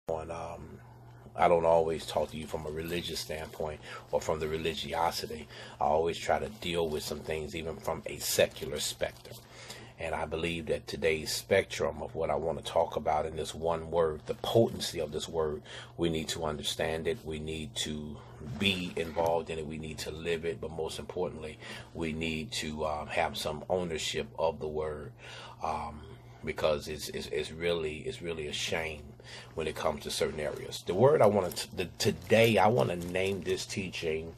on. I don't always talk to you from a religious standpoint or from the religiosity. I always try to deal with some things even from a secular spectrum. And I believe that today's spectrum of what I want to talk about in this one word, the potency of this word, we need to understand it. We need to be involved in it. We need to live it. But most importantly, we need to have some ownership of the word. Because it's really a shame when it comes to certain areas. The word I want today I want to name this teaching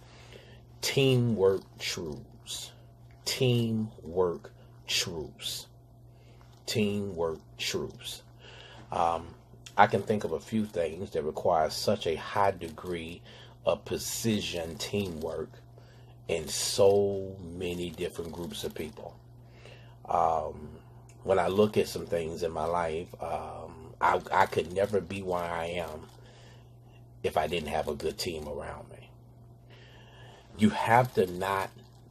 teamwork truths. Teamwork truths. Teamwork truths. I can think of a few things that require such a high degree of precision teamwork in so many different groups of people. When I look at some things in my life, I could never be where I am if I didn't have a good team around me. You have to not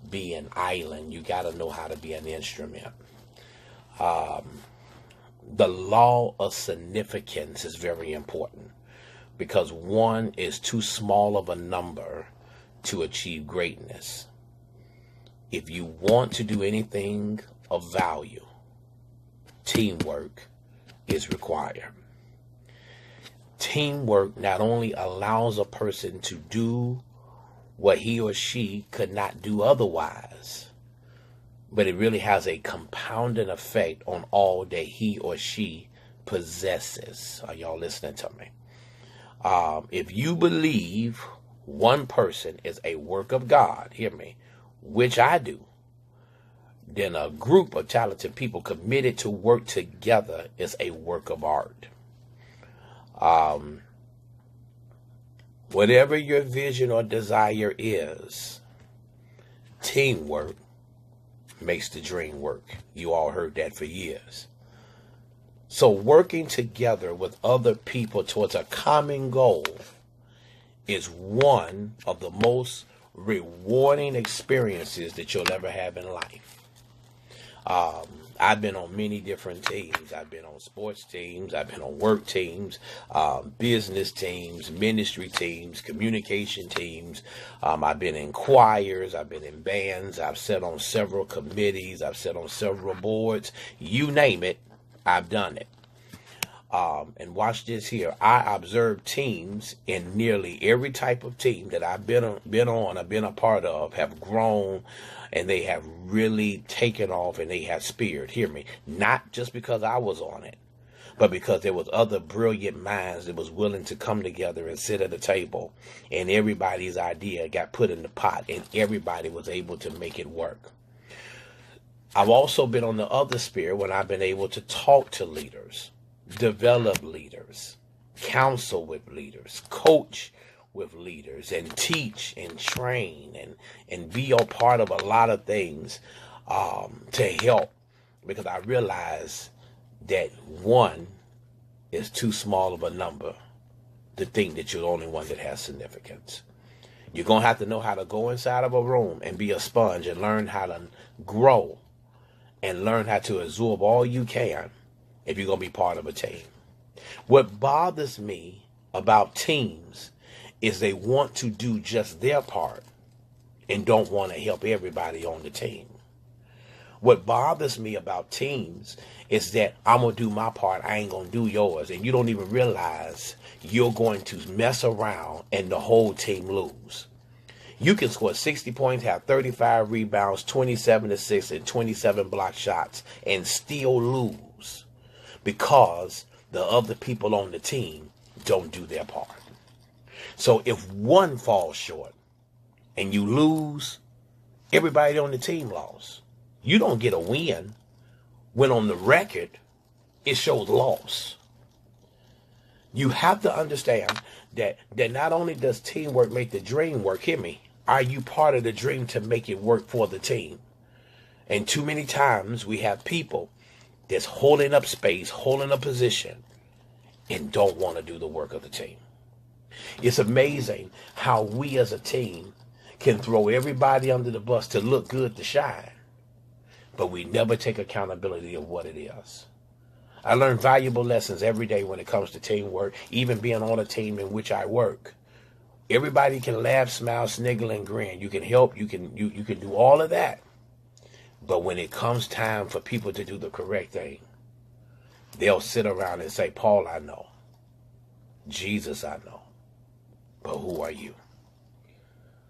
be an island. You got to know how to be an instrument. The law of significance is very important because one is too small of a number to achieve greatness. If you want to do anything of value, teamwork is required. Teamwork not only allows a person to do what he or she could not do otherwise, but it really has a compounding effect on all that he or she possesses. Are y'all listening to me? If you believe one person is a work of God, hear me, which I do, then a group of talented people committed to work together is a work of art. Whatever your vision or desire is, teamwork makes the dream work. You all heard that for years. So working together with other people towards a common goal is one of the most rewarding experiences that you'll ever have in life. I've been on many different teams. I've been on sports teams. I've been on work teams, business teams, ministry teams, communication teams. I've been in choirs. I've been in bands. I've sat on several committees. I've sat on several boards. You name it, I've done it. And watch this here. I observe teams in nearly every type of team that I've been on, I've been a part of, have grown, and they have really taken off and they have speared. Hear me. Not just because I was on it, but because there was other brilliant minds that was willing to come together and sit at a table, and everybody's idea got put in the pot, and everybody was able to make it work. I've also been on the other sphere when I've been able to talk to leaders, develop leaders, counsel with leaders, coach with leaders, and teach and train and be a part of a lot of things to help, because I realize that one is too small of a number to think that you're the only one that has significance. You're going to have to know how to go inside of a room and be a sponge and learn how to grow and learn how to absorb all you can if you're going to be part of a team. What bothers me about teams is they want to do just their part and don't want to help everybody on the team. What bothers me about teams is that I'm going to do my part, I ain't going to do yours, and you don't even realize you're going to mess around and the whole team lose. You can score 60 points, have 35 rebounds, 27 assists, and 27 block shots, and still lose because the other people on the team don't do their part. So if one falls short and you lose, everybody on the team lost. You don't get a win when on the record it shows loss. You have to understand that not only does teamwork make the dream work, hear me, are you part of the dream to make it work for the team? And too many times we have people that's holding up space, holding a position, and don't want to do the work of the team. It's amazing how we as a team can throw everybody under the bus to look good, to shine, but we never take accountability of what it is. I learn valuable lessons every day when it comes to teamwork, even being on a team in which I work. Everybody can laugh, smile, sniggle, and grin. You can help. You can do all of that. But when it comes time for people to do the correct thing, they'll sit around and say, Paul, I know. Jesus, I know. But who are you?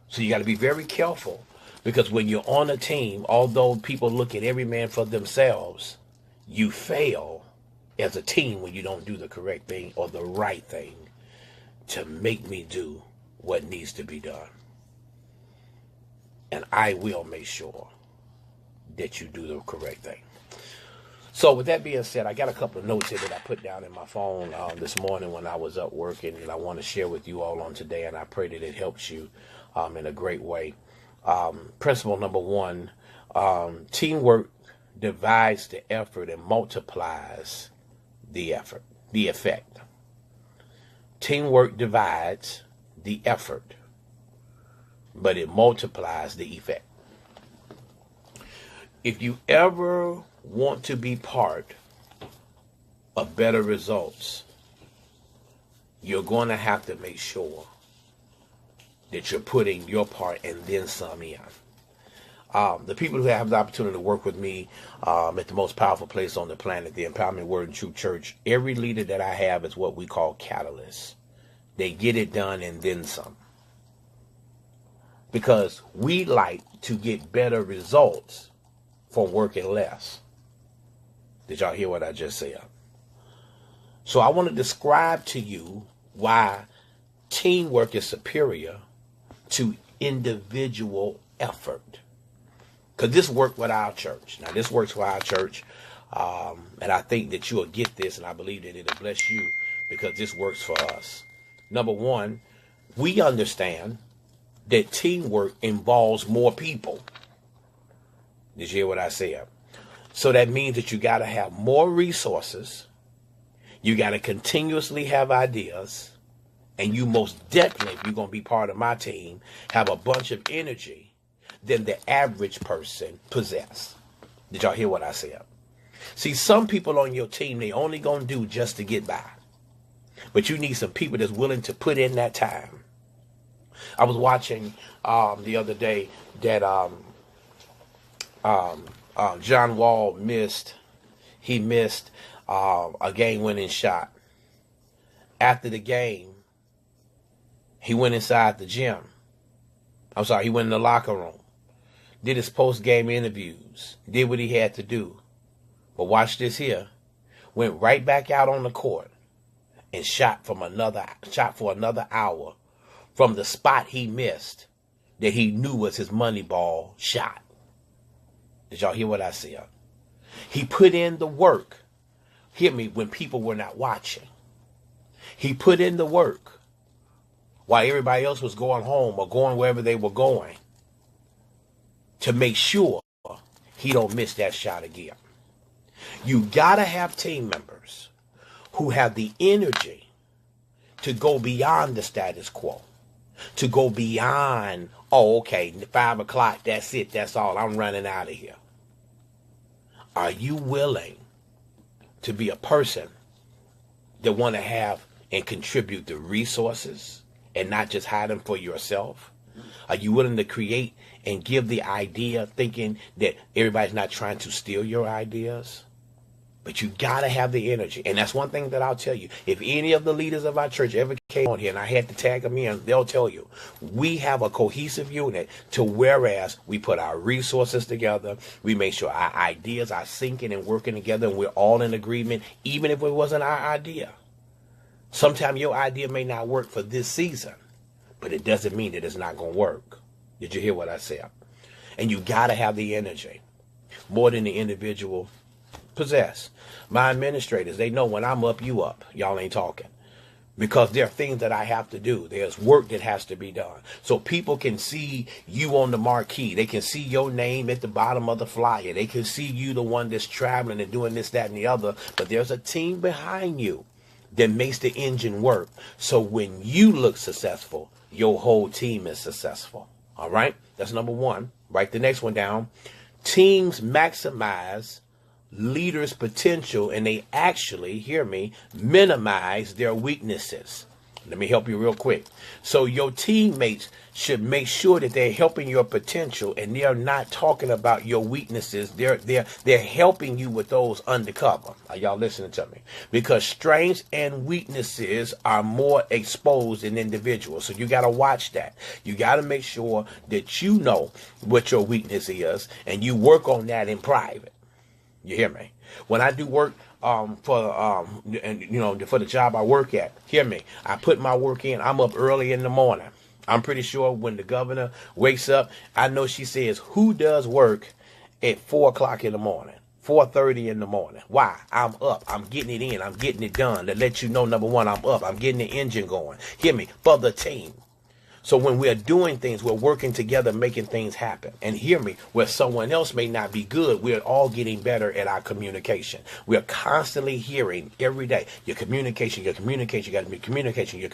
So you got to be very careful, because when you're on a team, although people look at every man for themselves, you fail as a team when you don't do the correct thing or the right thing to make me do what needs to be done. And I will make sure that you do the correct thing. So with that being said, I got a couple of notes here that I put down in my phone this morning when I was up working, and I want to share with you all on today, and I pray that it helps you in a great way. Principle number 1, teamwork divides the effort and multiplies the effect. Teamwork divides the effort, but it multiplies the effect. If you ever want to be part of better results, you're going to have to make sure that you're putting your part and then some in. The people who have the opportunity to work with me at the most powerful place on the planet, the Empowerment Word and Truth Church, every leader that I have is what we call catalysts. They get it done and then some. Because we like to get better results from working less. Did y'all hear what I just said? So I want to describe to you why teamwork is superior to individual effort. Because this worked with our church. Now, this works for our church. And I think that you will get this, and I believe that it'll bless you because this works for us. Number 1, we understand that teamwork involves more people. Did you hear what I said? So that means that you got to have more resources. You got to continuously have ideas. And you most definitely, if you're going to be part of my team, have a bunch of energy than the average person possess. Did y'all hear what I said? See, some people on your team, they only going to do just to get by. But you need some people that's willing to put in that time. I was watching the other day that John Wall missed a game-winning shot. After the game, he went inside the gym. He went in the locker room, did his post-game interviews, did what he had to do. But watch this here. Went right back out on the court and shot for another hour from the spot he missed that he knew was his money ball shot. Did y'all hear what I said? He put in the work. Hear me, when people were not watching. He put in the work while everybody else was going home or going wherever they were going to make sure he don't miss that shot again. You got to have team members who have the energy to go beyond the status quo, to go beyond, 5 o'clock, that's it, that's all, I'm running out of here. Are you willing to be a person that want to have and contribute the resources and not just hide them for yourself? Are you willing to create and give the idea thinking that everybody's not trying to steal your ideas? But you got to have the energy. And that's one thing that I'll tell you. If any of the leaders of our church ever came on here and I had to tag them in, they'll tell you, we have a cohesive unit to whereas we put our resources together, we make sure our ideas are syncing and working together and we're all in agreement, even if it wasn't our idea. Sometimes your idea may not work for this season, but it doesn't mean that it's not going to work. Did you hear what I said? And you got to have the energy more than the individual possess. My administrators, they know when I'm up, you up. Y'all ain't talking. Because there are things that I have to do. There's work that has to be done. So people can see you on the marquee. They can see your name at the bottom of the flyer. They can see you the one that's traveling and doing this, that, and the other. But there's a team behind you that makes the engine work. So when you look successful, your whole team is successful. All right? That's number 1. Write the next one down. Teams maximize leaders' potential, and they actually, hear me, minimize their weaknesses. Let me help you real quick. So your teammates should make sure that they're helping your potential, and they're not talking about your weaknesses. They're helping you with those undercover. Are y'all listening to me? Because strengths and weaknesses are more exposed in individuals. So you got to watch that. You got to make sure that you know what your weakness is, and you work on that in private. You hear me? When I do work for the job I work at, hear me, I put my work in. I'm up early in the morning. I'm pretty sure when the governor wakes up, I know she says, who does work at 4 o'clock in the morning, 4:30 in the morning? Why? I'm up. I'm getting it in. I'm getting it done. To let you know, number one, I'm up. I'm getting the engine going. Hear me? For the team. So when we're doing things, we're working together, making things happen. And hear me, where someone else may not be good, we're all getting better at our communication. We're constantly hearing every day, your communication, you got to be communication, your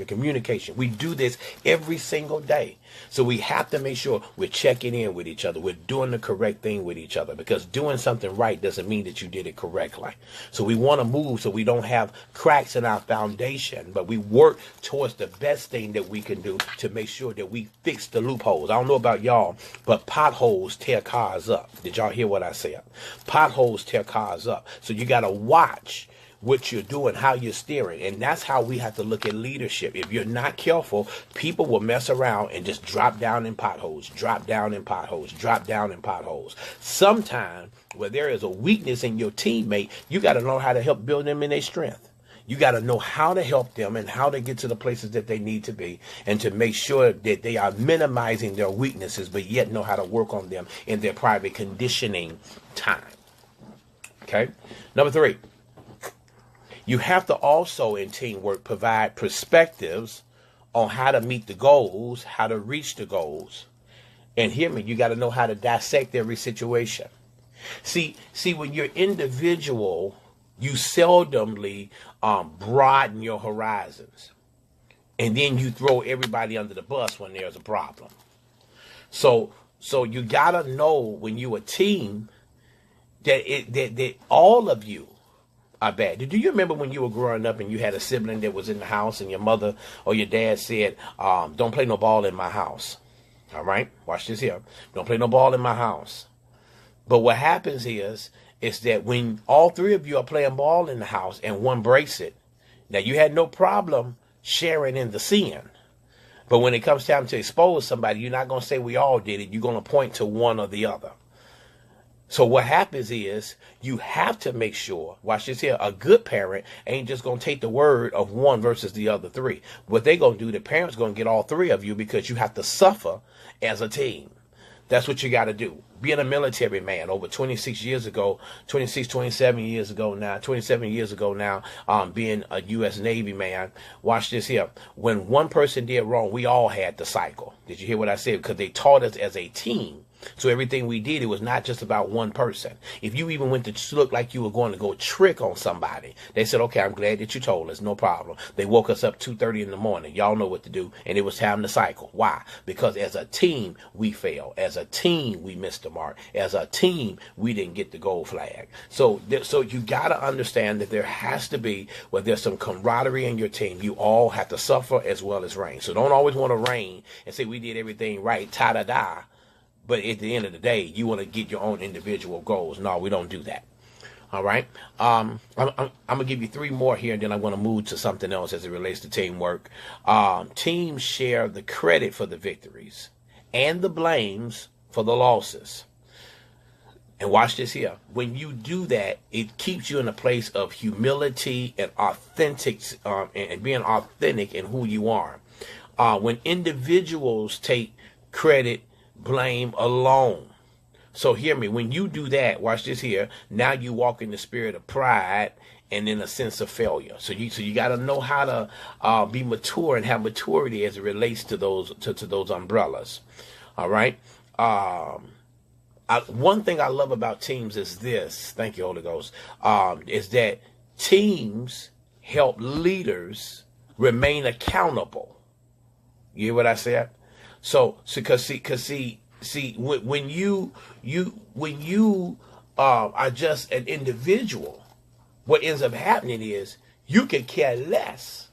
communication. We do this every single day. So we have to make sure we're checking in with each other. We're doing the correct thing with each other, because doing something right doesn't mean that you did it correctly. So we want to move so we don't have cracks in our foundation, but we work towards the best thing that we can do to make sure that we fix the loopholes. I don't know about y'all, but potholes tear cars up. Did y'all hear what I said? Potholes tear cars up. So you got to watch what you're doing, how you're steering. And that's how we have to look at leadership. If you're not careful, people will mess around and just drop down in potholes, drop down in potholes, drop down in potholes. Sometimes where there is a weakness in your teammate, you got to know how to help build them in their strength. You got to know how to help them and how to get to the places that they need to be, and to make sure that they are minimizing their weaknesses, but yet know how to work on them in their private conditioning time. Okay. Number 3, you have to also in teamwork provide perspectives on how to meet the goals, how to reach the goals. And hear me, you got to know how to dissect every situation. See, when you're individual, you seldomly broaden your horizons, and then you throw everybody under the bus when there's a problem. So you gotta know when you're a team that all of you are bad. Do you remember when you were growing up and you had a sibling that was in the house, and your mother or your dad said, "Don't play no ball in my house"? All right, watch this here. Don't play no ball in my house. But what happens is that when all 3 of you are playing ball in the house and one breaks it, now you had no problem sharing in the sin. But when it comes time to expose somebody, you're not going to say we all did it. You're going to point to one or the other. So what happens is you have to make sure, watch this here, a good parent ain't just going to take the word of one versus the other 3. What they going to do, the parent's going to get all 3 of you, because you have to suffer as a team. That's what you got to do. Being a military man over 27 years ago now, being a U.S. Navy man, watch this here. When one person did wrong, we all had the cycle. Did you hear what I said? Because they taught us as a team. So everything we did, it was not just about one person. If you even went to look like you were going to go trick on somebody, they said, okay, I'm glad that you told us, no problem. They woke us up 2:30 in the morning. Y'all know what to do. And it was time to cycle. Why? Because as a team, we failed. As a team, we missed the mark. As a team, we didn't get the gold flag. So you got to understand that there has to be, where there's some camaraderie in your team, you all have to suffer as well as reign. So don't always want to reign and say we did everything right, ta-da-da. But at the end of the day, you want to get your own individual goals. No, we don't do that. All right. I'm going to give you 3 more here, and then I'm going to move to something else as it relates to teamwork. Teams share the credit for the victories and the blames for the losses. And watch this here. When you do that, it keeps you in a place of humility and authentic, and being authentic in who you are. When individuals take credit, blame alone. So hear me, when you do that, watch this here, now you walk in the spirit of pride and in a sense of failure. So you got to know how to be mature and have maturity as it relates to those to those umbrellas. All right. One thing I love about teams is this. Thank you, Holy Ghost. Is that teams help leaders remain accountable. You hear what I said? So, because when you are just an individual, what ends up happening is you can care less